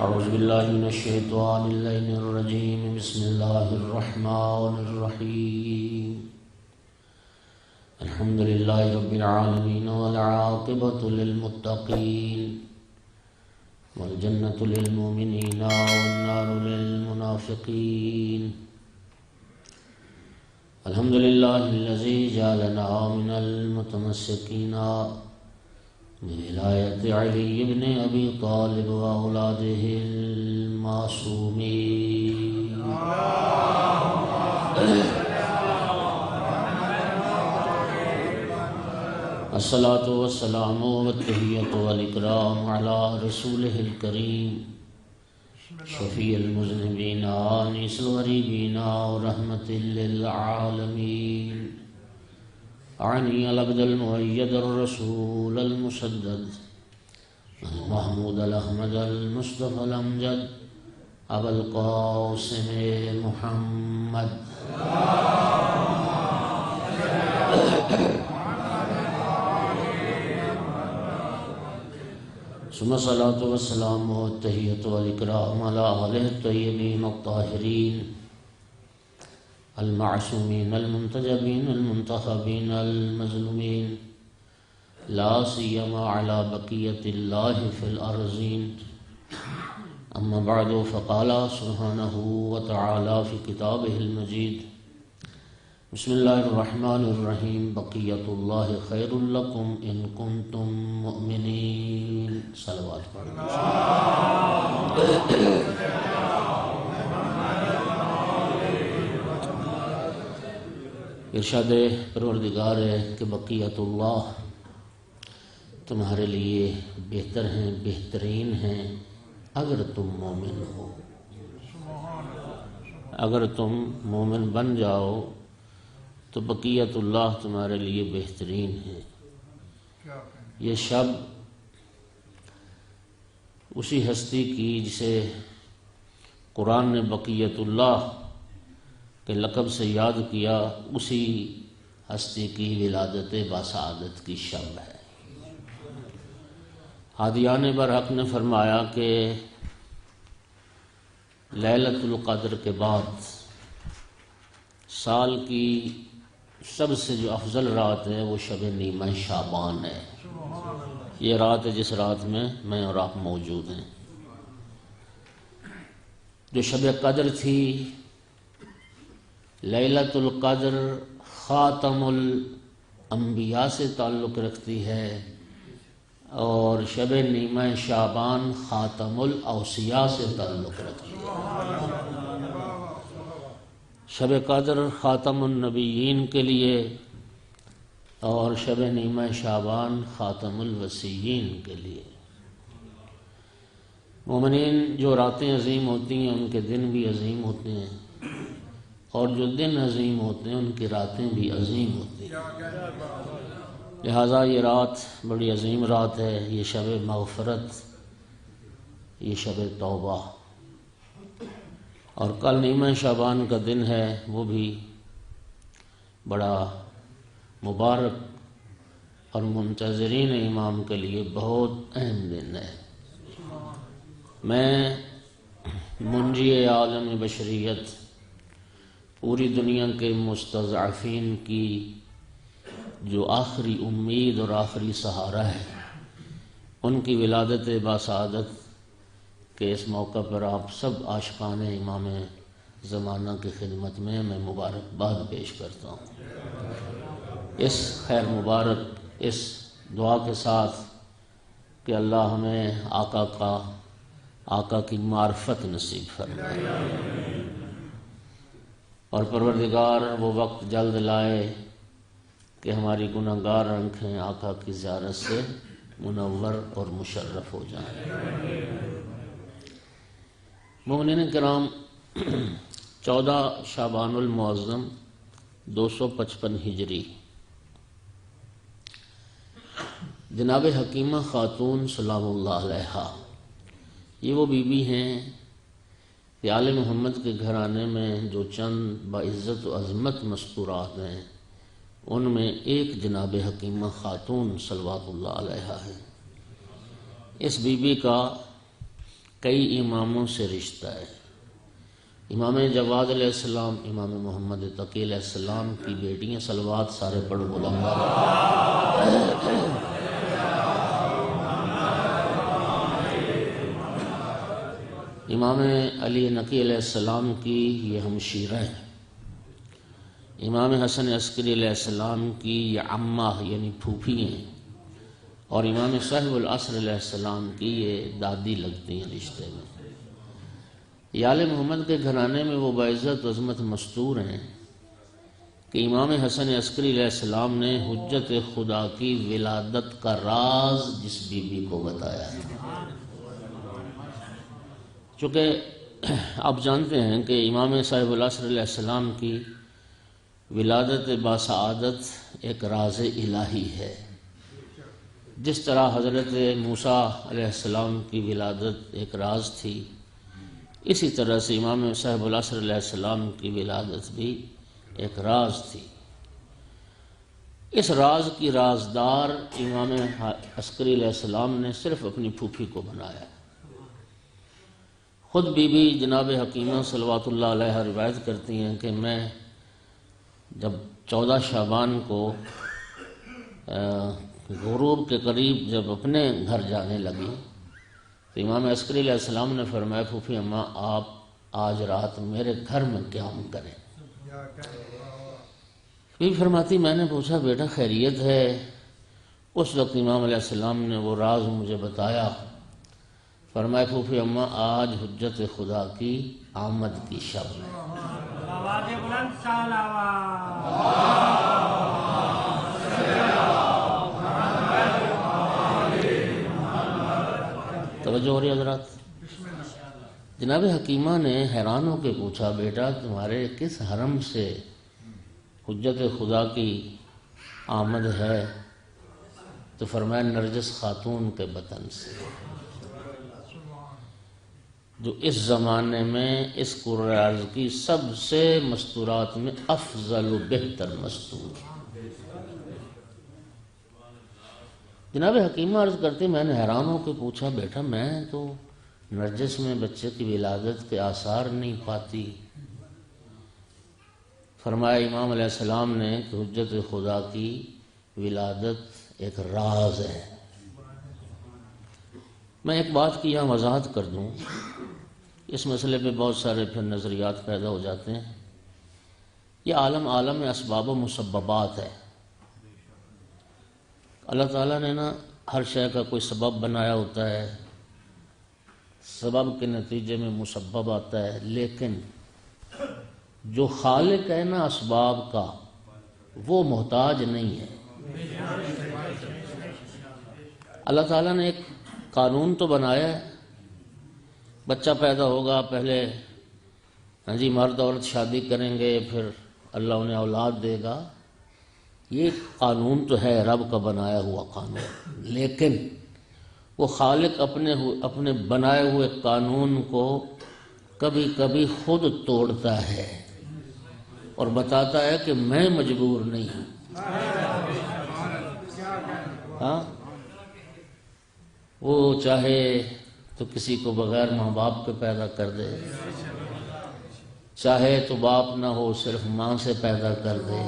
اعوذ باللہ من الشیطان اللعین الرجیم بسم اللہ الرحمن الرحیم الحمد للہ رب العالمین والعاقبۃ للمتقین والجنۃ للمؤمنین والنار للمنافقین الحمد للہ الذی جعلنا من المتمسکین بولایت علی بن ابی طالب واولادہ المعصومین الصلاۃ والسلام والتحیۃ والاکرام علی رسولہ الکریم شفیع المذنبین آنس الغریبین ورحمۃ للعالمین عنی العبد المؤید الرسول المسدد المحمود الاحمد المصطفى الامجد ابا القاسم محمد ثم الصلاة والسلام والتحیۃ والاکرام علی آلہ الطیبین الطاہرین المعصومین المنتجبین المنتخبین المظلومین لا سیما علی بقیت اللہ فی الارضین اما بعد فقال سبحانہ وتعالی فی کتابہ المجید بسم اللہ الرحمن الرحیم بقیت اللہ خیر لکم ان کنتم مؤمنین صلوات پڑھیں ارشاد پروردگار ہے کہ بقیت اللہ تمہارے لیے بہتر ہیں، بہترین ہیں اگر تم مومن ہو۔ اگر تم مومن بن جاؤ تو بقیت اللہ تمہارے لیے بہترین ہے۔ یہ شب اسی ہستی کی جسے قرآن نے بقیت اللہ کے لقب سے یاد کیا، اسی ہستی کی ولادت باسعادت کی شب ہے۔ ہادیان برحق نے فرمایا کہ لیلۃ القدر کے بعد سال کی سب سے جو افضل رات ہے وہ شب نیمہ شعبان ہے۔ یہ رات ہے جس رات میں میں اور آپ موجود ہیں۔ جو شب قدر تھی، لیلۃ القدر خاتم الانبیاء سے تعلق رکھتی ہے، اور شب نیمہ شعبان خاتم الاوصیاء سے تعلق رکھتی ہے۔ شب قدر خاتم النبیین کے لیے اور شب نیمہ شعبان خاتم الوصیین کے لیے۔ مومنین جو راتیں عظیم ہوتی ہیں ان کے دن بھی عظیم ہوتے ہیں، اور جو دن عظیم ہوتے ہیں ان کی راتیں بھی عظیم ہوتی ہیں۔ لہٰذا یہ رات بڑی عظیم رات ہے، یہ شب مغفرت، یہ شب توبہ، اور کل نیمہ شعبان کا دن ہے، وہ بھی بڑا مبارک اور منتظرین امام کے لیے بہت اہم دن ہے۔ میں منجی عالم بشریت، پوری دنیا کے مستضعفین کی جو آخری امید اور آخری سہارا ہے، ان کی ولادت باسعادت کے اس موقع پر آپ سب عاشقان امام زمانہ کی خدمت میں مبارکباد پیش کرتا ہوں۔ اس خیر مبارک اس دعا کے ساتھ کہ اللہ ہمیں آقا کی معرفت نصیب فرمائے، اور پروردگار وہ وقت جلد لائے کہ ہماری گناہگار آنکھیں آقا کی زیارت سے منور اور مشرف ہو جائیں۔ مومنین کرام، 14 شعبان المعظم 255 ہجری، جناب حکیمہ خاتون سلام اللہ علیہا، یہ وہ بی بی ہیں کہ آل محمد کے گھرانے میں جو چند باعزت و عظمت مستورات ہیں، ان میں ایک جناب حکیمہ خاتون صلوات اللہ علیہا ہے۔ اس بی بی کا کئی اماموں سے رشتہ ہے۔ امام جواد علیہ السلام، امام محمد تقی علیہ السلام کی بیٹیاں، صلوات سارے پڑھ بلند امام علی نقی علیہ السلام کی یہ ہمشیرہ ہیں۔ امام حسن عسکری علیہ السلام کی یہ عمہ یعنی پھوپھی ہیں، اور امام صاحب العصر علیہ السلام کی یہ دادی لگتی ہیں رشتے میں۔ یہ آل محمد کے گھرانے میں وہ باعزت عظمت مستور ہیں کہ امام حسن عسکری علیہ السلام نے حجت خدا کی ولادت کا راز جس بی بی کو بتایا ہے۔ چونکہ آپ جانتے ہیں کہ امام صاحب العصر علیہ السلام کی ولادت باسعادت ایک راز الہی ہے، جس طرح حضرت موسیٰ علیہ السلام کی ولادت ایک راز تھی، اسی طرح سے امام صاحب العصر علیہ السلام کی ولادت بھی ایک راز تھی۔ اس راز کی رازدار امام عسکری علیہ السلام نے صرف اپنی پھوپھی کو بنایا۔ خود بی بی جناب حکیمہ صلوات اللہ علیہ روایت کرتی ہیں کہ میں جب 14 شعبان کو غروب کے قریب جب اپنے گھر جانے لگی تو امام عسکری علیہ السلام نے فرمایا، پھوپھی اماں آپ آج رات میرے گھر میں قیام کریں۔ پھر فرماتی میں نے پوچھا بیٹا خیریت ہے؟ اس وقت امام علیہ السلام نے وہ راز مجھے بتایا۔ فرمایا پھوپھی اماں آج حجت خدا کی آمد کی شب ہے۔ توجہ ہو رہی حضرات؟ جناب حکیمہ نے حیران ہو کے پوچھا بیٹا تمہارے کس حرم سے حجت خدا کی آمد ہے؟ تو فرمایا نرجس خاتون کے بطن سے، جو اس زمانے میں اس قرۂ ارض کی سب سے مستورات میں افضل و بہتر مستور۔ جناب حکیمہ عرض کرتی میں نے حیران ہو کے پوچھا بیٹا میں تو نرجس میں بچے کی ولادت کے آثار نہیں پاتی۔ فرمایا امام علیہ السلام نے کہ حجت خدا کی ولادت ایک راز ہے۔ میں ایک بات کی یہاں وضاحت کر دوں، اس مسئلے پہ بہت سارے پھر نظریات پیدا ہو جاتے ہیں۔ یہ عالم اسباب و مسببات ہے۔ اللہ تعالیٰ نے نا ہر شے کا کوئی سبب بنایا ہوتا ہے، سبب کے نتیجے میں مسبب آتا ہے، لیکن جو خالق ہے نا اسباب کا وہ محتاج نہیں ہے۔ اللہ تعالیٰ نے ایک قانون تو بنایا ہے، بچہ پیدا ہوگا پہلے مرد عورت شادی کریں گے، پھر اللہ انہیں اولاد دے گا۔ یہ قانون تو ہے رب کا بنایا ہوا قانون، لیکن وہ خالق اپنے بنائے ہوئے قانون کو کبھی کبھی خود توڑتا ہے اور بتاتا ہے کہ میں مجبور نہیں ہوں۔ ہاں وہ چاہے تو کسی کو بغیر ماں باپ کے پیدا کر دے، چاہے تو باپ نہ ہو صرف ماں سے پیدا کر دے،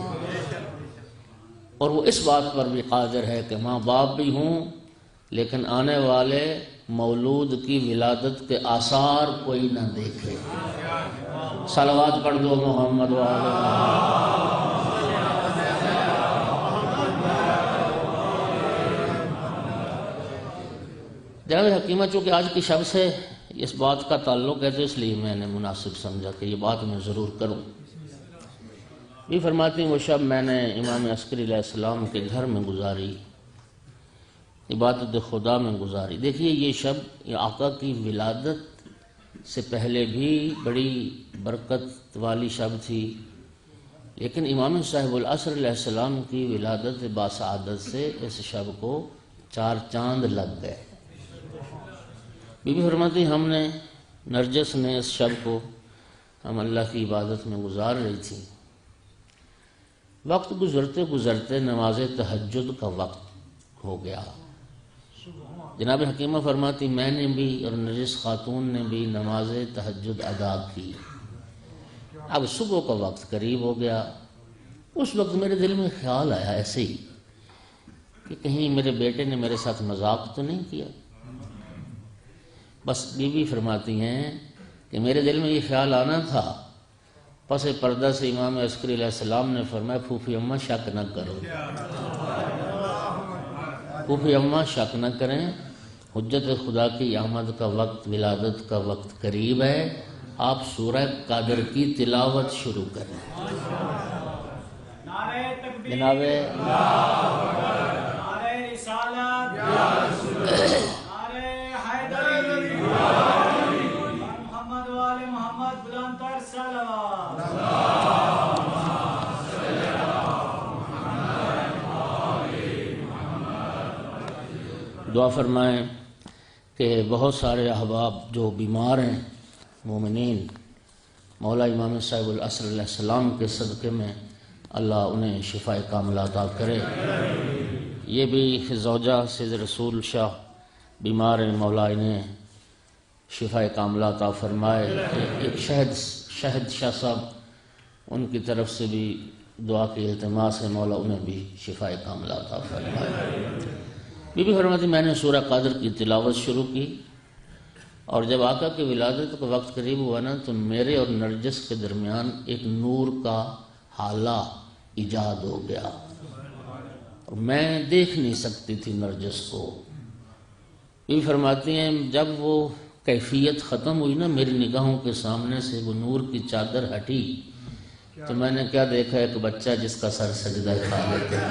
اور وہ اس بات پر بھی قادر ہے کہ ماں باپ بھی ہوں لیکن آنے والے مولود کی ولادت کے آثار کوئی نہ دیکھے۔ صلوات پڑھ دو محمد وآلہ جناب حکیمہ چونکہ آج کی شب سے اس بات کا تعلق ہے تو اس لیے میں نے مناسب سمجھا کہ یہ بات میں ضرور کروں۔ بھی فرماتی ہیں وہ شب میں نے امام عسکری علیہ السلام کے گھر میں گزاری، عبادت خدا میں گزاری۔ دیکھیے یہ شب یہ آقا کی ولادت سے پہلے بھی بڑی برکت والی شب تھی، لیکن امام صاحب العصر علیہ السلام کی ولادت باسعادت سے اس شب کو 4 چاند لگ گئے۔ بی بی فرماتی ہم نے نرجس نے اس شب کو ہم اللہ کی عبادت میں گزار رہی تھی، وقت گزرتے گزرتے نماز تہجد کا وقت ہو گیا۔ جناب حکیمہ فرماتی میں نے بھی اور نرجس خاتون نے بھی نماز تہجد ادا کی۔ اب صبح کا وقت قریب ہو گیا، اس وقت میرے دل میں خیال آیا ایسے ہی کہ کہیں میرے بیٹے نے میرے ساتھ مذاق تو نہیں کیا۔ بس بی بی فرماتی ہیں کہ میرے دل میں یہ خیال آنا تھا، پس پردہ سے امام عسکری علیہ السلام نے فرمایا پھوپھی اماں شک نہ کرو، پھوپھی اماں شک نہ کریں، حجت خدا کی آمد کا وقت، ولادت کا وقت قریب ہے، آپ سورہ قادر کی تلاوت شروع کریں۔ جناب دعا فرمائیں کہ بہت سارے احباب جو بیمار ہیں مومنین، مولا امام صاحب العصر علیہ السلام کے صدقے میں اللہ انہیں شفا کاملہ عطا کرے۔ یہ بھی زوجہ سید رسول شاہ بیمار ہیں، مولا انہیں شفا کاملہ عطا فرمائے۔ ایک شہد شاہ صاحب، ان کی طرف سے بھی دعا کی التماس ہے، مولا انہیں بھی شفا کاملہ عطا فرمائے۔ بی بی فرماتی میں نے سورہ قادر کی تلاوت شروع کی، اور جب آقا کی ولادت کا وقت قریب ہوا نا تو میرے اور نرجس کے درمیان ایک نور کا حالہ ایجاد ہو گیا، اور میں دیکھ نہیں سکتی تھی نرجس کو۔ بی بی فرماتی ہیں جب وہ کیفیت ختم ہوئی نا، میری نگاہوں کے سامنے سے وہ نور کی چادر ہٹی تو میں نے کیا دیکھا، ایک بچہ جس کا سر سجدہ خالق ہے۔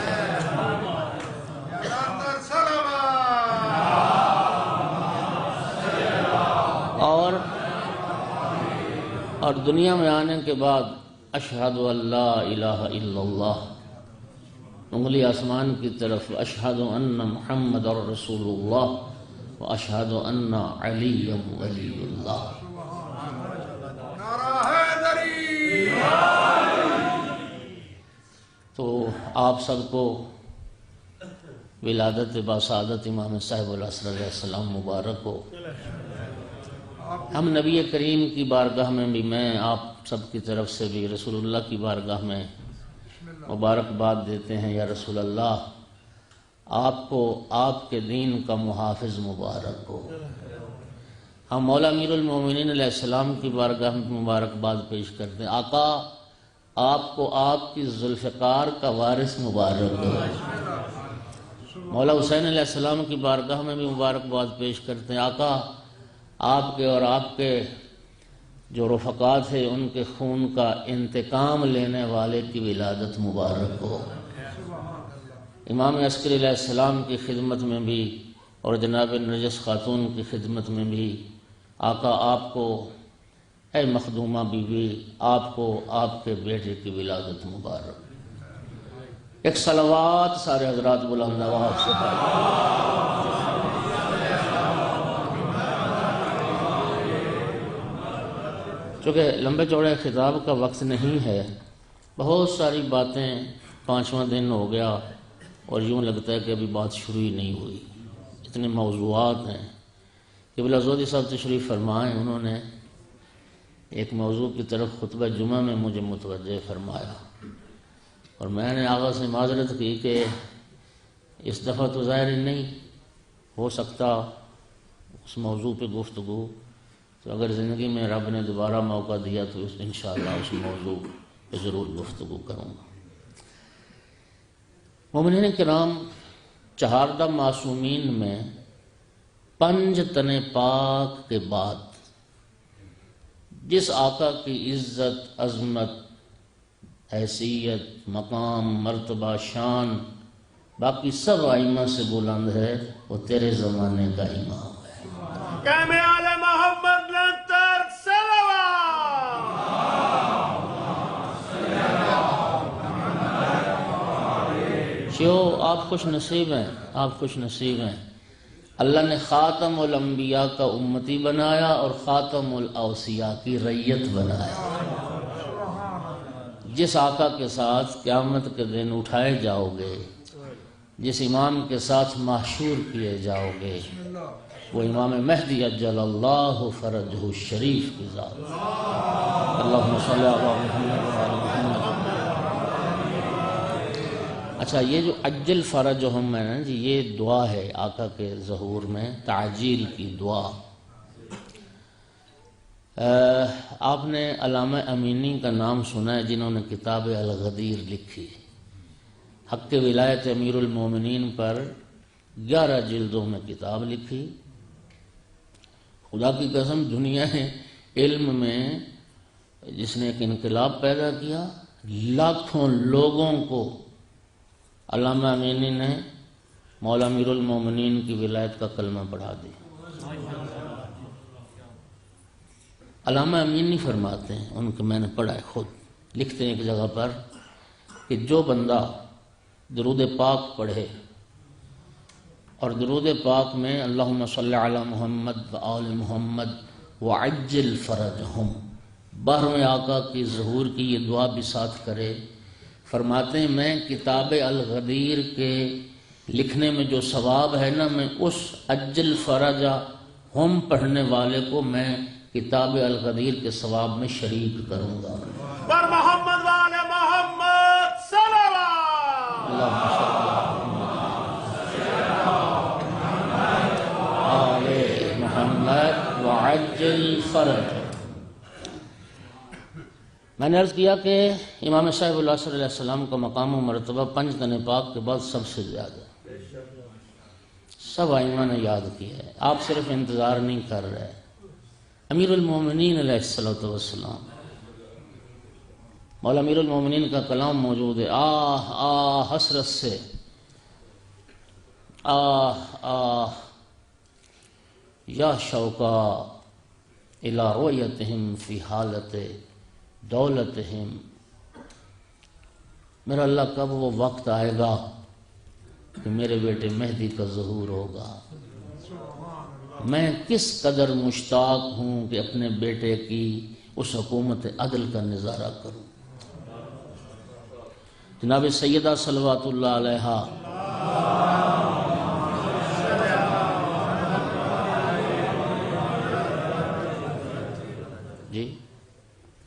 اور دنیا میں آنے کے بعد اشہد ان لا الہ الا اللہ، انگلی آسمان کی طرف، اشہد ان محمد رسول اللہ و اشہد ان علی ولی اللہ۔ تو آپ سب کو ولادت باسعادت امام صاحب العصر علیہ السلام مبارک ہو۔ ہم نبی کریم کی بارگاہ میں بھی، میں آپ سب کی طرف سے بھی رسول اللہ کی بارگاہ میں مبارکباد دیتے ہیں۔ یا رسول اللہ، آپ کو آپ کے دین کا محافظ مبارک ہو۔ ہم مولا امیر المومنین علیہ السلام کی بارگاہ میں مبارکباد پیش کرتے ہیں، آقا آپ کو آپ کی ذوالفقار کا وارث مبارک ہو۔ مولا حسین علیہ السلام کی بارگاہ میں بھی مبارکباد پیش کرتے ہیں، آقا آپ کے اور آپ کے جو رفقا تھے ان کے خون کا انتقام لینے والے کی ولادت مبارک ہو۔ امام عسکری علیہ السلام کی خدمت میں بھی اور جناب نرجس خاتون کی خدمت میں بھی آقا آپ کو، اے مخدومہ بی بی، آپ کو آپ کے بیٹے کی ولادت مبارک۔ ایک صلوات سارے حضرات بلند آواز سے پڑھیں۔ چونکہ لمبے چوڑے خطاب کا وقت نہیں ہے، بہت ساری باتیں، 5واں دن ہو گیا اور یوں لگتا ہے کہ ابھی بات شروع ہی نہیں ہوئی، اتنے موضوعات ہیں۔ قبلہ زودی صاحب تشریف فرمائیں، انہوں نے ایک موضوع کی طرف خطبہ جمعہ میں مجھے متوجہ فرمایا، اور میں نے آغاز سے معذرت کی کہ اس دفعہ تو ظاہر نہیں ہو سکتا اس موضوع پہ گفتگو، تو اگر زندگی میں رب نے دوبارہ موقع دیا تو انشاءاللہ اس موضوع پہ ضرور گفتگو کروں گا۔ مومنین کرام، چہاردہ معصومین میں 5 تن پاک کے بعد جس آقا کی عزت، عظمت، حیثیت، مقام، مرتبہ، شان باقی سب ائمہ سے بلند ہے، وہ تیرے زمانے کا امام ہے۔ قائم آل محمد لنتر شیو آپ خوش نصیب ہیں، آپ خوش نصیب ہیں، اللہ نے خاتم الانبیاء کا امتی بنایا اور خاتم الاوصیاء کی رعیت بنایا۔ جس آقا کے ساتھ قیامت کے دن اٹھائے جاؤ گے، جس امام کے ساتھ محشور کیے جاؤ گے وہ امام مہدی عجل اللہ فرجہ الشریف کی ذات۔ اللہم صلی اللہ محمد وعلی محمد۔ اچھا، یہ جو عجل فرجہم ہے نا جی، یہ دعا ہے آقا کے ظہور میں، تعجیل کی دعا۔ آپ نے علامہ امینی کا نام سنا ہے، جنہوں نے کتاب الغدیر لکھی، حق ولایت امیر المومنین پر 11 جلدوں میں کتاب لکھی۔ خدا کی قسم، دنیا علم میں جس نے ایک انقلاب پیدا کیا، لاکھوں لوگوں کو علامہ امینی نے مولا امیر المومنین کی ولایت کا کلمہ پڑھا دیا۔ علامہ امینی فرماتے ہیں، ان کو میں نے پڑھا ہے خود، لکھتے ہیں ایک جگہ پر کہ جو بندہ درود پاک پڑھے اور درود پاک میں اللہم صلی علی محمد و آل محمد وعجل فرجہم، 12ویں آقا کی ظہور کی یہ دعا بھی ساتھ کرے، فرماتے ہیں میں کتاب الغدیر کے لکھنے میں جو ثواب ہے نا، میں اس عجل فرجہ ہم پڑھنے والے کو میں کتاب الغدیر کے ثواب میں شریک کروں گا۔ پر محمد وعلی محمد صلی اللہ اللہم صلی علی محمد وعجل فرج۔ میں نے عرض کیا کہ امام صاحب العصر علیہ السلام کا مقام و مرتبہ 5 تن پاک کے بعد سب سے زیادہ، سب ائمہ نے یاد کیا ہے، آپ صرف انتظار نہیں کر رہے۔ امیر المومنین علیہ السلام، مولا امیر المومنین کا کلام موجود ہے، آہ آہ حسرت سے، آہ آہ یا شوقا الی رؤیتہم فی حالت دولتہم، میرا اللہ کب وہ وقت آئے گا کہ میرے بیٹے مہدی کا ظہور ہوگا، میں کس قدر مشتاق ہوں کہ اپنے بیٹے کی اس حکومت عدل کا نظارہ کروں۔ جناب سیدہ صلوات اللہ علیہا جی،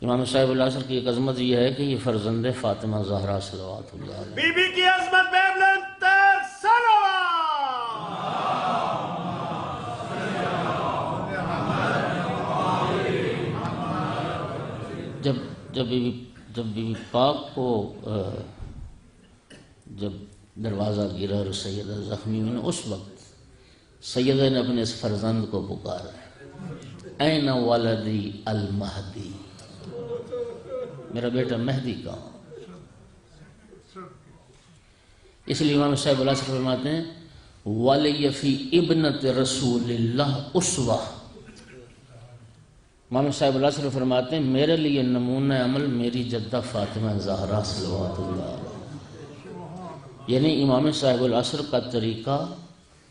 امام صاحب العصر کی ایک عظمت یہ ہے کہ یہ فرزند فاطمہ زہرا صلوات اللہ علیہ بی بی کی عظمت بے بلند تر صلوات۔ جب بی بی پاک کو جب دروازہ گرا اور سیدہ زخمی ہوئی، اس وقت سیدہ نے اپنے اس فرزند کو پکارا، این ولدی المہدی، میرا بیٹا مہدی کہاں؟ اس لیے امام صاحب العصر فرماتے ہیں وَلِيَ فِي ابْنَةِ رسول اللہ اسوہ۔ امام صاحب العصر فرماتے ہیں میرے لیے نمونہ عمل میری جدہ فاطمہ زہرا صلوات اللہ علیہ، یعنی امام صاحب العصر کا طریقہ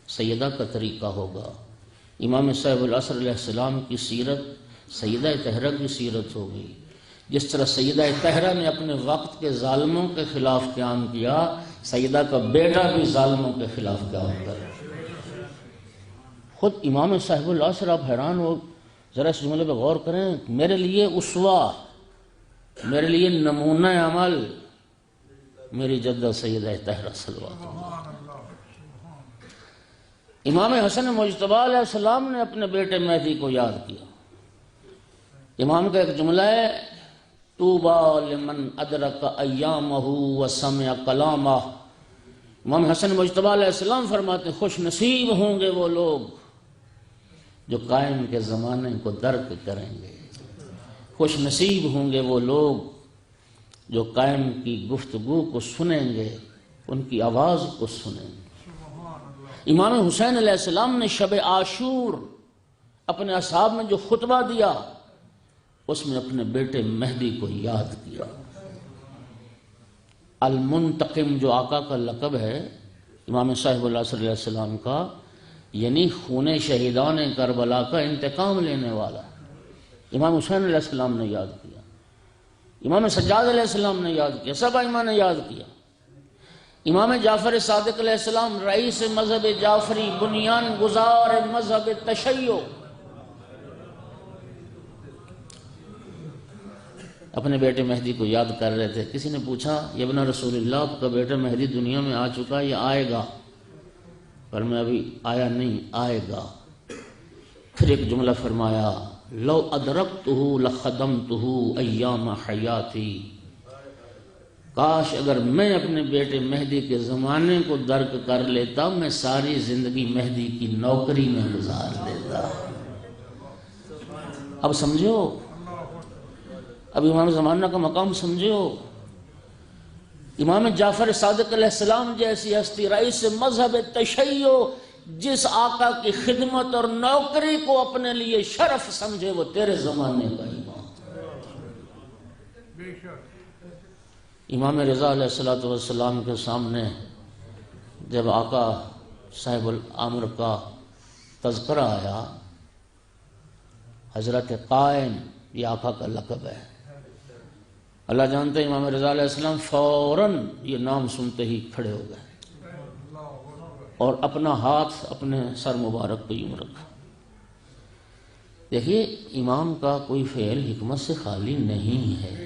سیدہ کا طریقہ ہوگا، امام صاحب العصر علیہ السلام کی سیرت سیدہ طہرہ کی سیرت ہوگی۔ جس طرح سیدہ طہرہ نے اپنے وقت کے ظالموں کے خلاف قیام کیا، سیدہ کا بیٹا بھی ظالموں کے خلاف قیام کرے۔ خود امام صاحب العصر، آپ حیران ہو، ذرا اس جملے پہ غور کریں، میرے لیے اسوہ، میرے لیے نمونہ عمل میری جدہ سیدہ طہرہ صلوات اللہ۔ امام حسن مجتبی علیہ السلام نے اپنے بیٹے مہدی کو یاد کیا۔ امام کا ایک جملہ ہے طوبیٰ لمن ادرک ایامہ وسمع کلامہ۔ امام حسن مجتبی علیہ السلام فرماتے ہیں خوش نصیب ہوں گے وہ لوگ جو قائم کے زمانے کو درک کریں گے، خوش نصیب ہوں گے وہ لوگ جو قائم کی گفتگو کو سنیں گے، ان کی آواز کو سنیں گے۔ امام حسین علیہ السلام نے شب عاشور اپنے اصحاب میں جو خطبہ دیا، اس میں اپنے بیٹے مہدی کو یاد کیا۔ المنتقم جو آقا کا لقب ہے امام صاحب العصر علیہ السلام کا، یعنی خون شہیدان کربلا کا انتقام لینے والا، امام حسین علیہ السلام نے یاد کیا، امام سجاد علیہ السلام نے یاد کیا، سب ائمہ نے یاد کیا۔ امام جعفر صادق علیہ السلام رئیس مذہب جعفری، بنیان گزار مذہب تشیع، اپنے بیٹے مہدی کو یاد کر رہے تھے۔ کسی نے پوچھا یا ابن رسول اللہ، آپ کا بیٹا مہدی دنیا میں آ چکا یا آئے گا؟ پر میں ابھی آیا نہیں، آئے گا۔ پھر ایک جملہ فرمایا، لو ادرکتہ لخدمتہ ایام حیاتی، کاش اگر میں اپنے بیٹے مہدی کے زمانے کو درک کر لیتا، میں ساری زندگی مہدی کی نوکری میں گزار دیتا۔ اب سمجھو، اب امام زمانہ کا مقام سمجھو۔ امام جعفر صادق علیہ السلام جیسی ہستی، رئیس مذہب تشیع، جس آقا کی خدمت اور نوکری کو اپنے لیے شرف سمجھے، وہ تیرے زمانے کا امام۔ امام رضا علیہ السلام کے سامنے جب آقا صاحب الامر کا تذکرہ آیا، حضرت قائم، یہ آقا کا لقب ہے۔ اللہ جانتے ہیں امام رضا علیہ السلام فوراً یہ نام سنتے ہی کھڑے ہو گئے اور اپنا ہاتھ اپنے سر مبارک پہ یوں رکھا۔ دیکھیے، امام کا کوئی فعل حکمت سے خالی نہیں ہے۔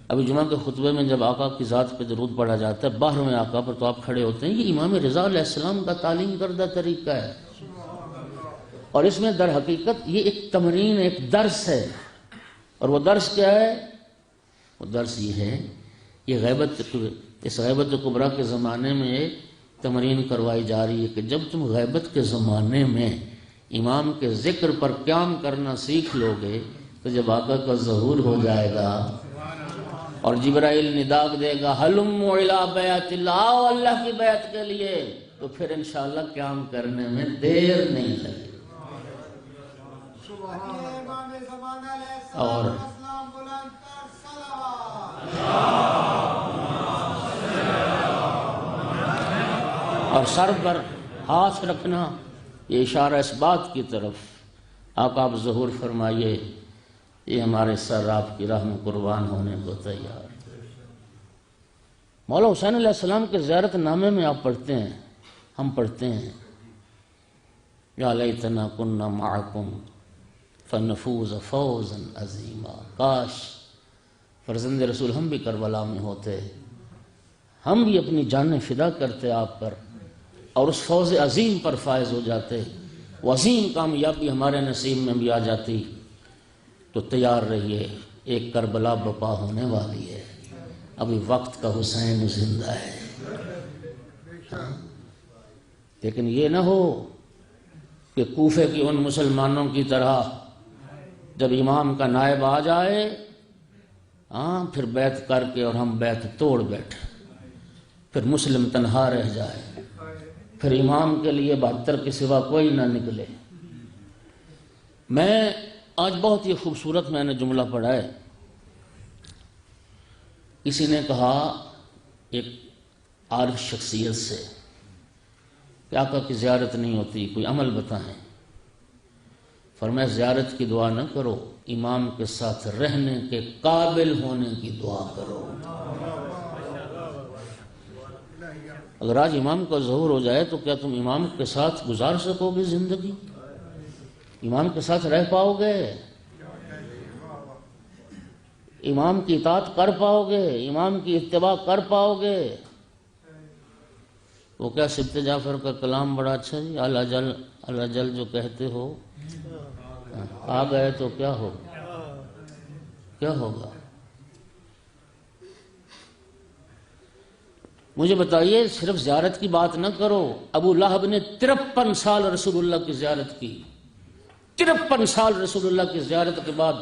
ابھی جمعہ کے خطبے میں جب آقا کی ذات پہ درود پڑھا جاتا ہے، باہر میں آقا پر تو آپ کھڑے ہوتے ہیں، یہ امام رضا علیہ السلام کا تعلیم کردہ طریقہ ہے، اور اس میں در حقیقت یہ ایک تمرین، ایک درس ہے۔ اور وہ درس کیا ہے؟ وہ درس یہ ہے، یہ اس غیبت کبریٰ کے زمانے میں ایک تمرین کروائی جا رہی ہے کہ جب تم غیبت کے زمانے میں امام کے ذکر پر قیام کرنا سیکھ لو گے، تو جب آقا کا ظہور ہو جائے گا اور جبرائیل ندا دے گا ہلموا الی بیت اللہ، آؤ اللہ کی بیعت کے لیے، تو پھر انشاءاللہ قیام کرنے میں دیر نہیں لگے۔ اور سر پر ہاتھ رکھنا، یہ اشارہ اس بات کی طرف، آقا آپ ظہور فرمائیے، یہ ہمارے سر آپ کی راہ میں قربان ہونے کو تیار۔ مولا حسین علیہ السلام کے زیارت نامے میں آپ پڑھتے ہیں، ہم پڑھتے ہیں، یا لیتنا کننا معکم فنفوز فوزا عظیما، کاش فرزند رسول ہم بھی کربلا میں ہوتے، ہم بھی اپنی جانیں فدا کرتے آپ پر، اور اس فوز عظیم پر فائز ہو جاتے، وہ عظیم کامیابی ہمارے نصیب میں بھی آ جاتی۔ تو تیار رہیے، ایک کربلا بپا ہونے والی ہے، ابھی وقت کا حسین زندہ ہے۔ لیکن یہ نہ ہو کہ کوفے کی ان مسلمانوں کی طرح جب امام کا نائب آ جائے، پھر بیعت کر کے اور ہم بیعت توڑ بیٹھے، پھر مسلم تنہا رہ جائے، پھر امام کے لیے 72 کے سوا کوئی نہ نکلے۔ میں آج بہت ہی خوبصورت میں نے جملہ پڑھا ہے، کسی نے کہا ایک عارف شخصیت سے کہ آقا کی زیارت نہیں ہوتی، کوئی عمل بتائیں۔ فرمایا زیارت کی دعا نہ کرو، امام کے ساتھ رہنے کے قابل ہونے کی دعا کرو۔ اگر آج امام کا ظہور ہو جائے تو کیا تم امام کے ساتھ گزار سکو گے زندگی؟ امام کے ساتھ رہ پاؤ گے؟ امام کی اطاعت کر پاؤ گے؟ امام کی اتباع کر پاؤ گے؟ وہ کیا سبت جعفر کا کلام بڑا اچھا جی، اللہ جل جو کہتے ہو آ گئے تو کیا ہوگا؟ کیا ہوگا؟ مجھے بتائیے، صرف زیارت کی بات نہ کرو، ابو لہب نے 53 سال رسول اللہ کی زیارت کی، 53 سال رسول اللہ کی زیارت کے بعد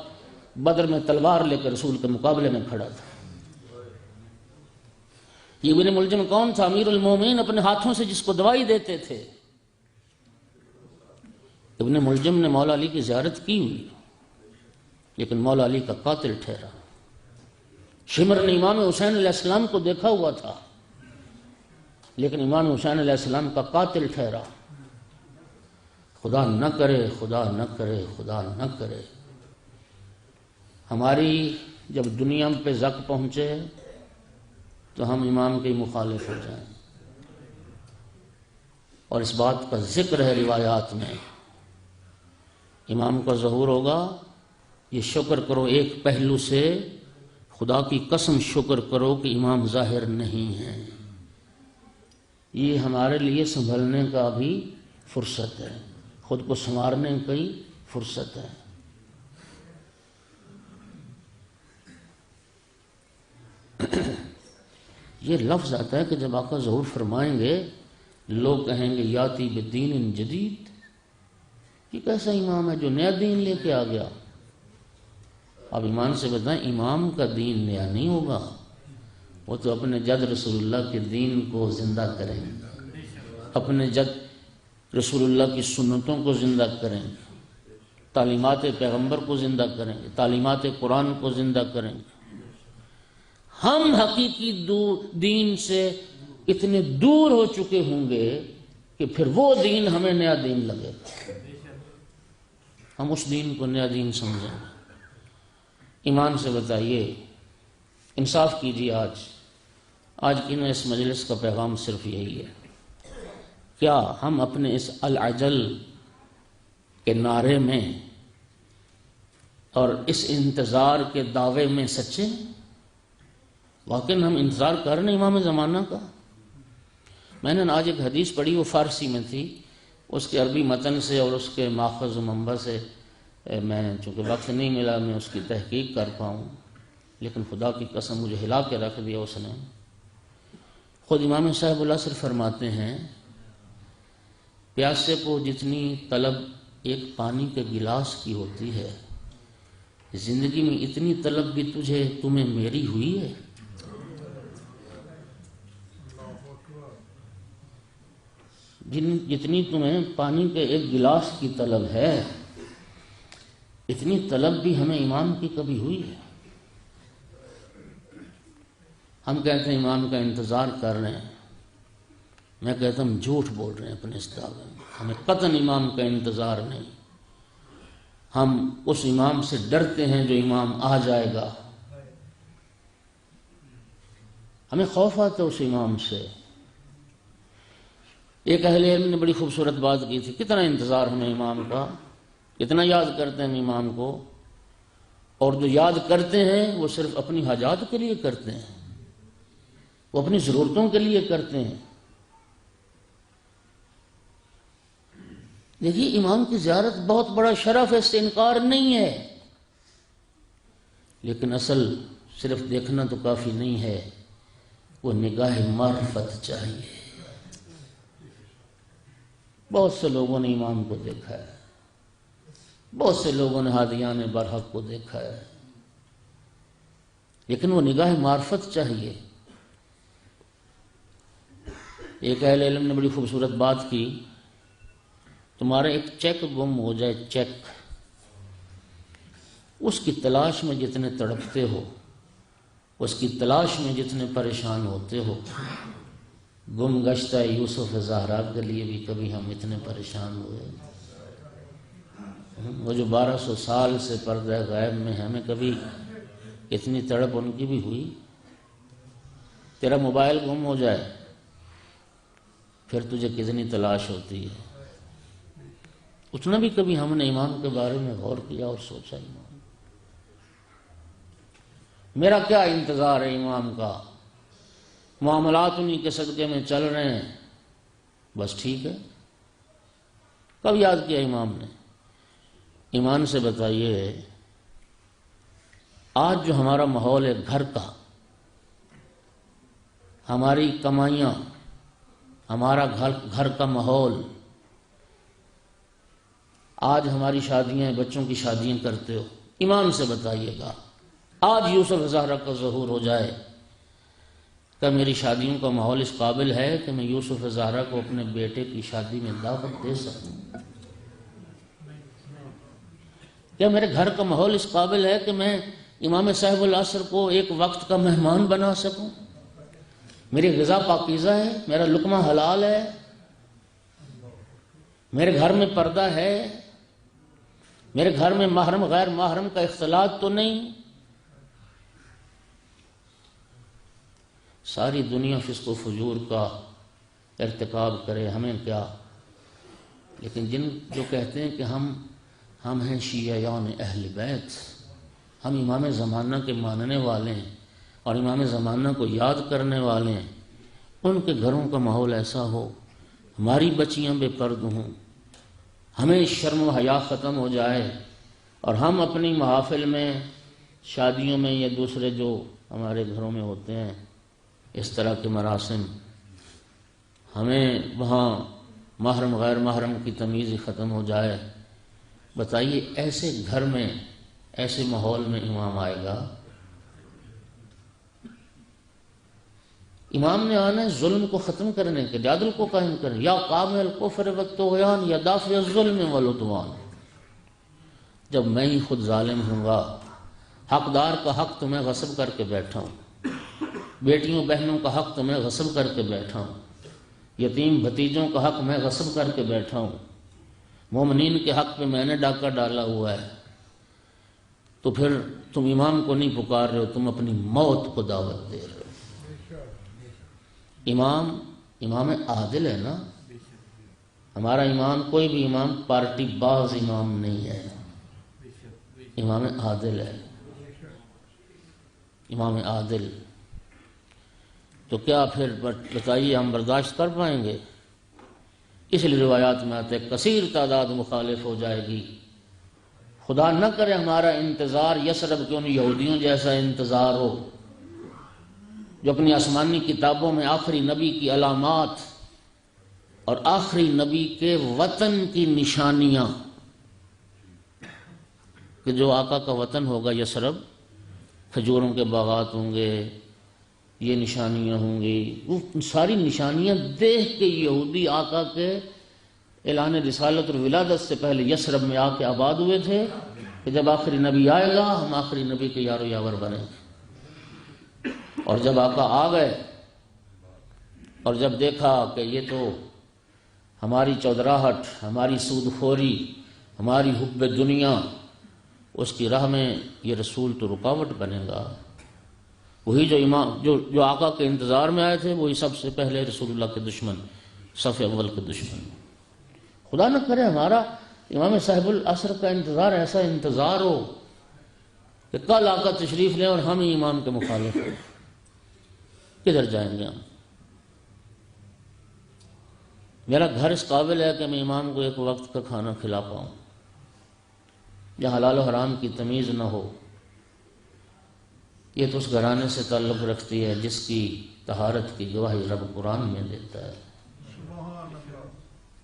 بدر میں تلوار لے کر رسول کے مقابلے میں کھڑا تھا۔ یہ ابن ملجم کون تھا؟ امیر المومنین، اپنے ہاتھوں سے جس کو دوائی دیتے تھے۔ ابن ملجم نے مولا علی کی زیارت کی ہوئی، لیکن مولا علی کا قاتل ٹھہرا۔ شمر نے امام حسین علیہ السلام کو دیکھا ہوا تھا، لیکن امام حسین علیہ السلام کا قاتل ٹھہرا۔ خدا نہ کرے، خدا نہ کرے، خدا نہ کرے ہماری جب دنیا پہ زک پہنچے تو ہم امام کے مخالف ہو جائیں. اور اس بات کا ذکر ہے روایات میں، امام کا ظہور ہوگا، یہ شکر کرو ایک پہلو سے، خدا کی قسم شکر کرو کہ امام ظاہر نہیں ہے. یہ ہمارے لیے سنبھلنے کا بھی فرصت ہے، خود کو سنوارنے کی فرصت ہے. یہ لفظ آتا ہے کہ جب آقا ظہور فرمائیں گے لوگ کہیں گے یاتی بدین جدید، یہ کیسا امام ہے جو نیا دین لے کے آ گیا. اب ایمان سے بتائیں، امام کا دین نیا نہیں ہوگا، وہ تو اپنے جد رسول اللہ کے دین کو زندہ کریں گے، اپنے جد رسول اللہ کی سنتوں کو زندہ کریں گے، تعلیمات پیغمبر کو زندہ کریں گے، تعلیمات قرآن کو زندہ کریں گے. ہم حقیقی دین سے اتنے دور ہو چکے ہوں گے کہ پھر وہ دین ہمیں نیا دین لگے گا، ہم اس دین کو نیا دین سمجھیں گے. ایمان سے بتائیے، انصاف کیجیے. آج کی اس مجلس کا پیغام صرف یہی ہے، کیا ہم اپنے اس العجل کے نعرے میں اور اس انتظار کے دعوے میں سچے ہیں؟ واقعی ہم انتظار کر رہے ہیں امام زمانہ کا. میں نے آج ایک حدیث پڑھی، وہ فارسی میں تھی، اس کے عربی متن سے اور اس کے ماخذ و منبع سے میں چونکہ وقت نہیں ملا میں اس کی تحقیق کر پاؤں، لیکن خدا کی قسم مجھے ہلا کے رکھ دیا اس نے. خود امام صاحب العصر فرماتے ہیں، پیاسے کو جتنی طلب ایک پانی کے گلاس کی ہوتی ہے، زندگی میں اتنی طلب بھی تمہیں میری ہوئی ہے. جتنی تمہیں پانی کے ایک گلاس کی طلب ہے، اتنی طلب بھی ہمیں امام کی کبھی ہوئی ہے؟ ہم کہتے ہیں امام کا انتظار کر رہے ہیں، میں کہتا ہوں جھوٹ بول رہے ہیں اپنے اس دعوے میں. ہمیں قطعاً امام کا انتظار نہیں. ہم اس امام سے ڈرتے ہیں جو امام آ جائے گا، ہمیں خوف آتا ہے اس امام سے. ایک اہل علم نے بڑی خوبصورت بات کی تھی، کتنا انتظار ہمیں امام کا، کتنا یاد کرتے ہیں امام کو، اور جو یاد کرتے ہیں وہ صرف اپنی حاجات کے لیے کرتے ہیں، وہ اپنی ضرورتوں کے لیے کرتے ہیں. دیکھیے امام کی زیارت بہت بڑا شرف ہے، اس سے انکار نہیں ہے، لیکن اصل صرف دیکھنا تو کافی نہیں ہے، وہ نگاہ معرفت چاہیے. بہت سے لوگوں نے امام کو دیکھا ہے، بہت سے لوگوں نے ہادیان برحق کو دیکھا ہے، لیکن وہ نگاہ معرفت چاہیے. ایک اہل علم نے بڑی خوبصورت بات کی، تمہارا ایک چیک گم ہو جائے، چیک، اس کی تلاش میں جتنے تڑپتے ہو، اس کی تلاش میں جتنے پریشان ہوتے ہو، گم گشتہ یوسف زہرا کے لیے بھی کبھی ہم اتنے پریشان ہوئے. وہ جو 1200 سال سے پردہ غیب میں ہیں، ہمیں کبھی اتنی تڑپ ان کی بھی ہوئی؟ تیرا موبائل گم ہو جائے پھر تجھے کتنی تلاش ہوتی ہے. اتنا بھی کبھی ہم نے امام کے بارے میں غور کیا اور سوچا امام، میرا کیا انتظار ہے امام کا، معاملات انہی کے صدقے میں چل رہے ہیں، بس ٹھیک ہے. کب یاد کیا امام نے؟ ایمان سے بتائیے، آج جو ہمارا ماحول ہے گھر کا، ہماری کمائیاں، ہمارا گھر کا ماحول، آج ہماری شادیاں، بچوں کی شادیاں کرتے ہو، ایمان سے بتائیے گا آج یوسف زہرا کا ظہور ہو جائے، کیا میری شادیوں کا ماحول اس قابل ہے کہ میں یوسف زہرا کو اپنے بیٹے کی شادی میں دعوت دے سکوں؟ کیا میرے گھر کا ماحول اس قابل ہے کہ میں امام صاحب العصر کو ایک وقت کا مہمان بنا سکوں؟ میری غذا پاکیزہ ہے، میرا لقمہ حلال ہے، میرے گھر میں پردہ ہے، میرے گھر میں محرم غیر محرم کا اختلاط تو نہیں؟ ساری دنیا فسق و فجور کا ارتکاب کرے، ہمیں کیا؟ لیکن جو کہتے ہیں کہ ہم ہیں شیعیان اہل بیت، ہم امام زمانہ کے ماننے والے ہیں اور امام زمانہ کو یاد کرنے والے ہیں، ان کے گھروں کا ماحول ایسا ہو، ہماری بچیاں بے پرد ہوں، ہمیں شرم و حیا ختم ہو جائے، اور ہم اپنی محافل میں، شادیوں میں یا دوسرے جو ہمارے گھروں میں ہوتے ہیں اس طرح کے مراسم، ہمیں وہاں محرم غیر محرم کی تمیز ہی ختم ہو جائے۔ بتائیے ایسے گھر میں، ایسے ماحول میں امام آئے گا؟ امام نے آنا ہے ظلم کو ختم کرنے کے، عدل کو قائم کرنے، یا قامع الکفر والطغیان یا دافع الظلم والعدوان۔ جب میں ہی خود ظالم ہوں گا، حقدار کا حق تو میں غصب کر کے بیٹھا ہوں، بیٹیوں بہنوں کا حق تو میں غصب کر کے بیٹھا ہوں، یتیم بھتیجوں کا حق میں غصب کر کے بیٹھا ہوں، مومنین کے حق پہ میں نے ڈاکہ ڈالا ہوا ہے، تو پھر تم امام کو نہیں پکار رہے ہو، تم اپنی موت کو دعوت دے رہے ہو۔ امام عادل ہے نا، ہمارا امام کوئی بھی امام پارٹی باز امام نہیں ہے، امام عادل ہے، امام عادل۔ تو کیا پھر بتائیے ہم برداشت کر پائیں گے؟ اس لیے روایات میں آتے کثیر تعداد مخالف ہو جائے گی، خدا نہ کرے ہمارا انتظار یثرب کے ان یہودیوں جیسا انتظار ہو جو اپنی آسمانی کتابوں میں آخری نبی کی علامات اور آخری نبی کے وطن کی نشانیاں، کہ جو آقا کا وطن ہوگا یثرب، کھجوروں کے باغات ہوں گے، یہ نشانیاں ہوں گی، وہ ساری نشانیاں دیکھ کے یہودی آقا کے اعلان رسالت اور ولادت سے پہلے یثرب میں آ کے آباد ہوئے تھے کہ جب آخری نبی آئے گا ہم آخری نبی کے یار و یاور بنیں گے۔ اور جب آقا آ گئے اور جب دیکھا کہ یہ تو ہماری چودراہٹ، ہماری سود خوری، ہماری حب دنیا، اس کی راہ میں یہ رسول تو رکاوٹ بنے گا، وہی جو آقا کے انتظار میں آئے تھے وہی سب سے پہلے رسول اللہ کے دشمن، صف اول کے دشمن۔ خدا نہ کرے ہمارا امام صاحب العصر کا انتظار ایسا انتظار ہو کہ کل آقا تشریف لیں اور ہم ہی امام کے مخالف ہیں، کدھر جائیں گے ہم؟ میرا گھر اس قابل ہے کہ میں امام کو ایک وقت کا کھانا کھلا پاؤں، جہاں حلال و حرام کی تمیز نہ ہو۔ یہ تو اس گھرانے سے تعلق رکھتی ہے جس کی طہارت کی گواہی رب قرآن میں دیتا ہے،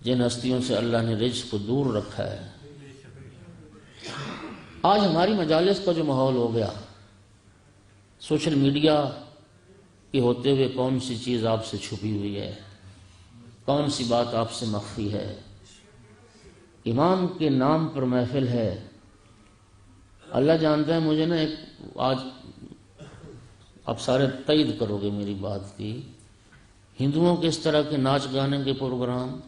جن ہستیوں سے اللہ نے رجس کو دور رکھا ہے۔ آج ہماری مجالس کا جو ماحول ہو گیا، سوشل میڈیا کے ہوتے ہوئے کون سی چیز آپ سے چھپی ہوئی ہے، کون سی بات آپ سے مخفی ہے؟ امام کے نام پر محفل ہے، اللہ جانتا ہے۔ مجھے نا آج آپ سارے تائید کرو گے میری بات کی، ہندوؤں کے اس طرح کے ناچ گانے کے پروگرام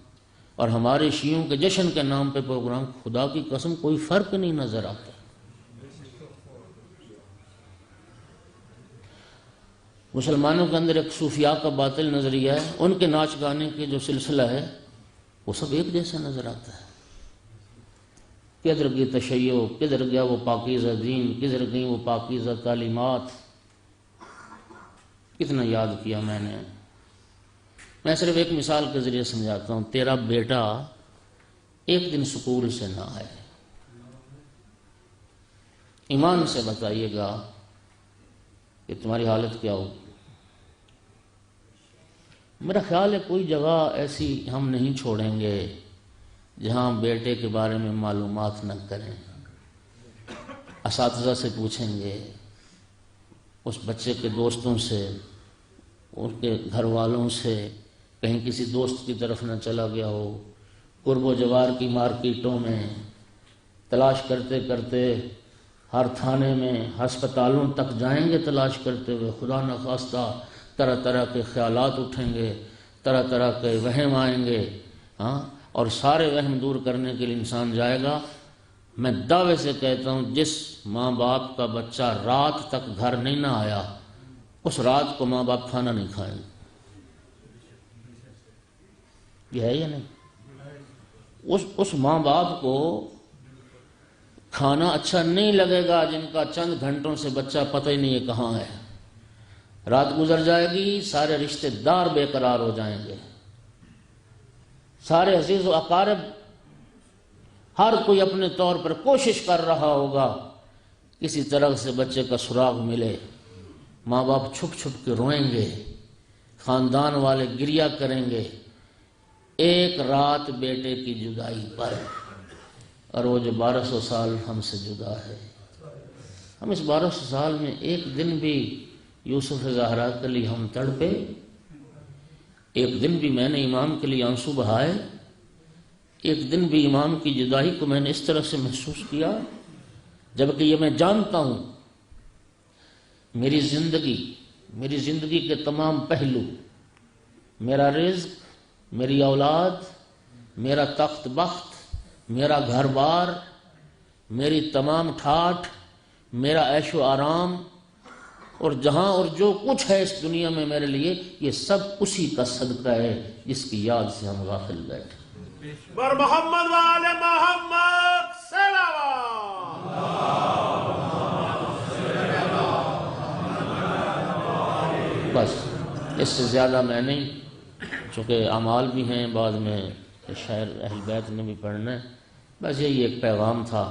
اور ہمارے شیعوں کے جشن کے نام پہ پروگرام، خدا کی قسم کوئی فرق نہیں نظر آتا۔ مسلمانوں کے اندر ایک صوفیاء کا باطل نظریہ ہے، ان کے ناچ گانے کے جو سلسلہ ہے وہ سب ایک جیسا نظر آتا ہے۔ کدھر گئی تشیع، کدھر گیا وہ پاکیزہ دین، کدھر گئی وہ پاکیزہ تعلیمات۔ کتنا یاد کیا میں صرف ایک مثال کے ذریعے سمجھاتا ہوں۔ تیرا بیٹا ایک دن سکول سے نہ آئے، ایمان سے بتائیے گا کہ تمہاری حالت کیا ہوگی؟ میرا خیال ہے کوئی جگہ ایسی ہم نہیں چھوڑیں گے جہاں بیٹے کے بارے میں معلومات نہ کریں، اساتذہ سے پوچھیں گے، اس بچے کے دوستوں سے، ان کے گھر والوں سے، کہیں کسی دوست کی طرف نہ چلا گیا ہو، قرب و جوار کی مارکیٹوں میں تلاش کرتے کرتے ہر تھانے میں، ہسپتالوں تک جائیں گے تلاش کرتے ہوئے، خدا نخواستہ طرح طرح کے خیالات اٹھیں گے، طرح طرح کے وہم آئیں گے، اور سارے وہم دور کرنے کے لیے انسان جائے گا۔ میں دعوے سے کہتا ہوں جس ماں باپ کا بچہ رات تک گھر نہیں نہ آیا، اس رات کو ماں باپ کھانا نہیں کھائیں گے. یہ ہے یا نہیں؟ اس ماں باپ کو کھانا اچھا نہیں لگے گا جن کا چند گھنٹوں سے بچہ پتہ ہی نہیں ہے کہاں ہے. رات گزر جائے گی، سارے رشتے دار بے قرار ہو جائیں گے، سارے عزیز و اقارب، ہر کوئی اپنے طور پر کوشش کر رہا ہوگا کسی طرح سے بچے کا سراغ ملے. ماں باپ چھپ چھپ کے روئیں گے، خاندان والے گریہ کریں گے ایک رات بیٹے کی جدائی پر، اور وہ جو 1200 سال ہم سے جدا ہے. ہم اس 1200 سال میں ایک دن بھی یوسف زہرا کے لیے ہم تڑپے؟ ایک دن بھی میں نے امام کے لیے آنسو بہائے؟ ایک دن بھی امام کی جدائی کو میں نے اس طرح سے محسوس کیا؟ جبکہ یہ میں جانتا ہوں میری زندگی کے تمام پہلو، میرا رزق، میری اولاد، میرا تخت بخت، میرا گھر بار، میری تمام ٹھاٹھ، میرا عیش و آرام، اور جہاں اور جو کچھ ہے اس دنیا میں میرے لیے، یہ سب اسی کا صدقہ ہے جس کی یاد سے ہم غافل بیٹھے. بر محمد وآل محمد صلوات. بس اس سے زیادہ میں نہیں، چونکہ اعمال بھی ہیں، بعد میں شاعر اہل بیت نے بھی پڑھنا ہے. بس یہی ایک پیغام تھا.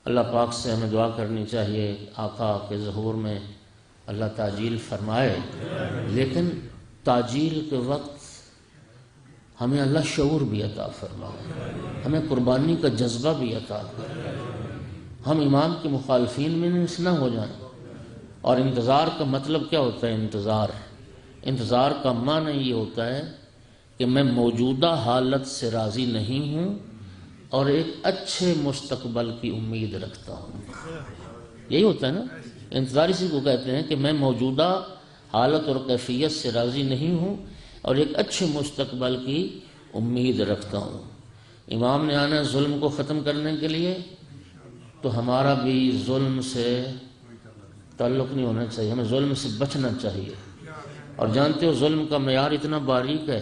اللہ پاک سے ہمیں دعا کرنی چاہیے آقا کے ظہور میں اللہ تعجیل فرمائے، لیکن تعجیل کے وقت ہمیں اللہ شعور بھی عطا فرمائے، ہمیں قربانی کا جذبہ بھی عطا کرے، ہم امام کے مخالفین میں نہ ہو جائیں. اور انتظار کا مطلب کیا ہوتا ہے؟ انتظار کا معنی یہ ہوتا ہے کہ میں موجودہ حالت سے راضی نہیں ہوں اور ایک اچھے مستقبل کی امید رکھتا ہوں. یہی ہوتا ہے نا، انتظار اسی کو کہتے ہیں کہ میں موجودہ حالت اور کیفیت سے راضی نہیں ہوں اور ایک اچھے مستقبل کی امید رکھتا ہوں. امام نے آنا ظلم کو ختم کرنے کے لیے، تو ہمارا بھی ظلم سے تعلق نہیں ہونا چاہیے، ہمیں ظلم سے بچنا چاہیے. اور جانتے ہو ظلم کا معیار اتنا باریک ہے،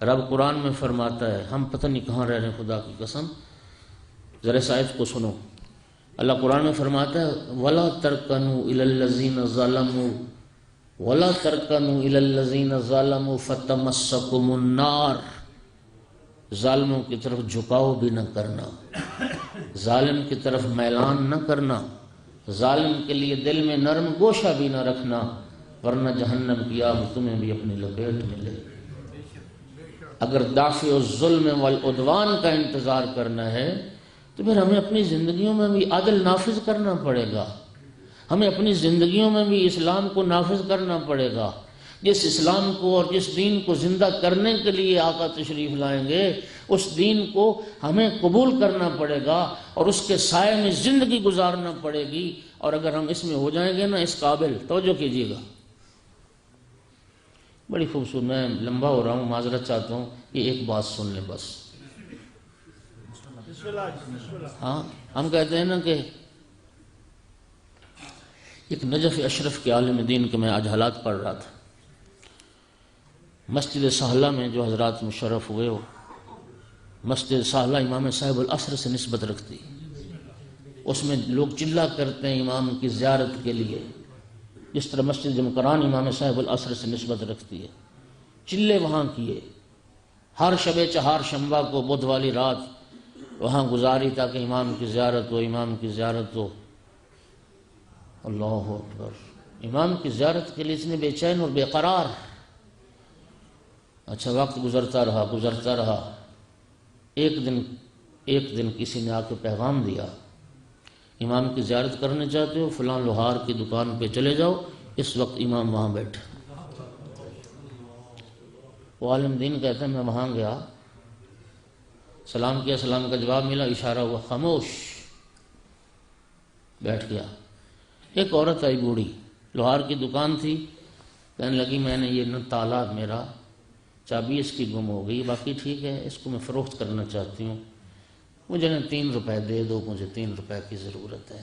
رب قرآن میں فرماتا ہے، ہم پتہ نہیں کہاں رہ رہے ہیں خدا کی قسم، ذرا اس آیت کو سنو. اللہ قرآن میں فرماتا ہے وَلَا تَرْكَنُوا إِلَى الَّذِينَ ظَلَمُوا وَلَا تَرْكَنُوا إِلَى الَّذِينَ ظَلَمُوا فَتَمَسَّكُمُ النَّارُ. ظالموں کی طرف جھکاؤ بھی نہ کرنا، ظالم کی طرف میلان نہ کرنا، ظالم کے لیے دل میں نرم گوشہ بھی نہ رکھنا، ورنہ جہنم کی آگ تمہیں بھی اپنی لپیٹ میں لے. اگر دافع الظلم والعدوان کا انتظار کرنا ہے تو پھر ہمیں اپنی زندگیوں میں بھی عدل نافذ کرنا پڑے گا، ہمیں اپنی زندگیوں میں بھی اسلام کو نافذ کرنا پڑے گا. جس اسلام کو اور جس دین کو زندہ کرنے کے لیے آقا تشریف لائیں گے، اس دین کو ہمیں قبول کرنا پڑے گا اور اس کے سائے میں زندگی گزارنا پڑے گی. اور اگر ہم اس میں ہو جائیں گے نا اس قابل، توجہ کیجیے گا، بڑی خوبصورت، میں لمبا ہو رہا ہوں معذرت چاہتا ہوں، یہ ایک بات سن لیں بس. ہاں ہم کہتے ہیں نا کہ ایک نجف اشرف کے عالم دین کے میں آج حالات پڑھ رہا تھا. مسجد سہلہ میں جو حضرات مشرف ہوئے ہو، مسجد سہلہ امام صاحب العصر سے نسبت رکھتی، اس میں لوگ چلا کرتے ہیں امام کی زیارت کے لیے، جس طرح مسجد جمکران امام صاحب العصر سے نسبت رکھتی ہے. چلے وہاں کیے، ہر شب چہار شنبہ کو بدھ والی رات وہاں گزاری تاکہ امام کی زیارت ہو، امام کی زیارت ہو. اللہ اکبر، امام کی زیارت کے لیے اتنے بے چین اور بے قرار. اچھا وقت گزرتا رہا. ایک دن کسی نے آ کے پیغام دیا، امام کی زیارت کرنے چاہتے ہو فلاں لوہار کی دکان پہ چلے جاؤ، اس وقت امام وہاں بیٹھے. وہ عالم دین کہتا ہے میں وہاں گیا، سلام کیا، سلام کا جواب ملا، اشارہ ہوا، خاموش، بیٹھ گیا. ایک عورت آئی بوڑھی، لوہار کی دکان تھی، کہنے لگی میں نے یہ تالا میرا چابی اس کی گم ہو گئی، باقی ٹھیک ہے، اس کو میں فروخت کرنا چاہتی ہوں، مجھے 3 روپے دے دو، مجھے 3 روپے کی ضرورت ہے.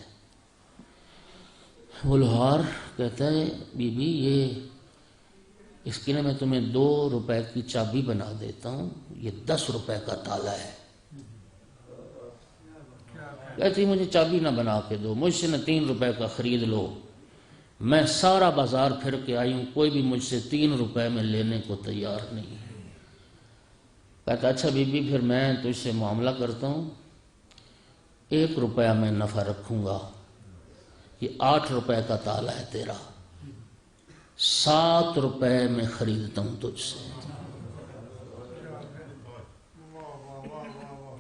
وہ لوہار کہتا ہے بی بی یہ اس کی نا میں تمہیں 2 روپے کی چابی بنا دیتا ہوں، یہ 10 روپے کا تالا ہے۔ کہتی مجھے چابی نہ بنا کے دو، مجھ سے نہ 3 روپے کا خرید لو، میں سارا بازار پھر کے آئی ہوں، کوئی بھی مجھ سے 3 روپے میں لینے کو تیار نہیں ہے۔ کہتا اچھا بی بی پھر میں تجھ سے معاملہ کرتا ہوں، 1 روپیہ میں نفع رکھوں گا، یہ 8 روپے کا تالا ہے تیرا، 7 روپے میں خریدتا ہوں تجھ سے،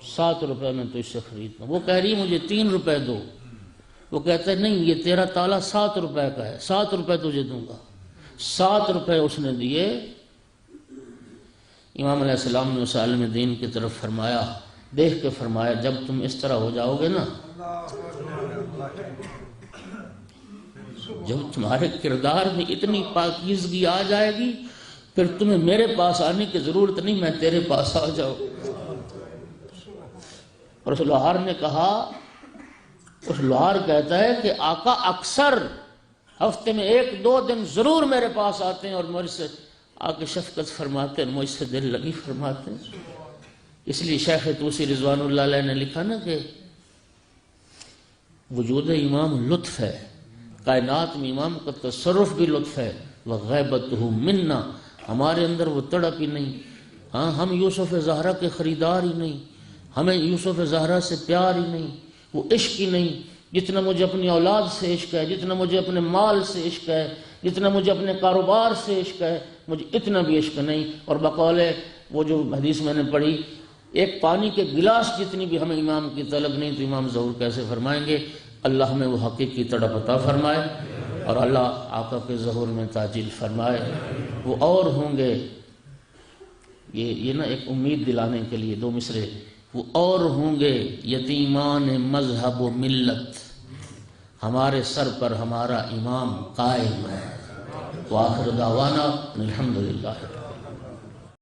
7 روپے میں تجھ سے خریدتا ہوں۔ وہ کہہ رہی مجھے 3 روپے دو، وہ کہتا ہے نہیں یہ تیرا تالا 7 روپے کا ہے، 7 روپے تجھے دوں گا۔ 7 روپے اس نے دیے۔ امام علیہ السلام نے اس عالم دین کی طرف فرمایا، دیکھ کے فرمایا جب تم اس طرح ہو جاؤ گے نا، جب تمہارے کردار میں اتنی پاکیزگی آ جائے گی پھر تمہیں میرے پاس آنے کی ضرورت نہیں، میں تیرے پاس آ جاؤں۔ اور اس لوہار نے کہا، اس لوہار کہتا ہے کہ آقا اکثر ہفتے میں 1-2 دن ضرور میرے پاس آتے ہیں اور مجھ سے آ کے شفقت فرماتے ہیں، مجھ سے دل لگی فرماتے ہیں۔ اس لیے شیخ طوسی رضوان اللہ علیہ نے لکھا نا کہ وجود امام لطف ہے، کائنات میں امام کا تصرف بھی لطف ہے، وغیبتہ منا، ہمارے اندر وہ تڑپ ہی نہیں، ہاں ہم یوسف زہرا کے خریدار ہی نہیں، ہمیں یوسف زہرا سے پیار ہی نہیں، وہ عشق ہی نہیں، جتنا مجھے اپنی اولاد سے عشق ہے، جتنا مجھے اپنے مال سے عشق ہے، جتنا مجھے اپنے کاروبار سے عشق ہے، مجھے اتنا بھی عشق نہیں۔ اور بقول وہ جو حدیث میں نے پڑھی، ایک پانی کے گلاس جتنی بھی ہمیں امام کی طلب نہیں، تو امام ظہور کیسے فرمائیں گے؟ اللہ ہمیں وہ حقیقی تڑپ عطا فرمائے اور اللہ آقا کے ظہور میں تاجیل فرمائے۔ وہ اور ہوں گے، یہ نا ایک امید دلانے کے لیے 2 مصرے، وہ اور ہوں گے یتیمان مذہب و ملت، ہمارے سر پر ہمارا امام قائم ہے۔ وآخر دعوانا الحمدللہ۔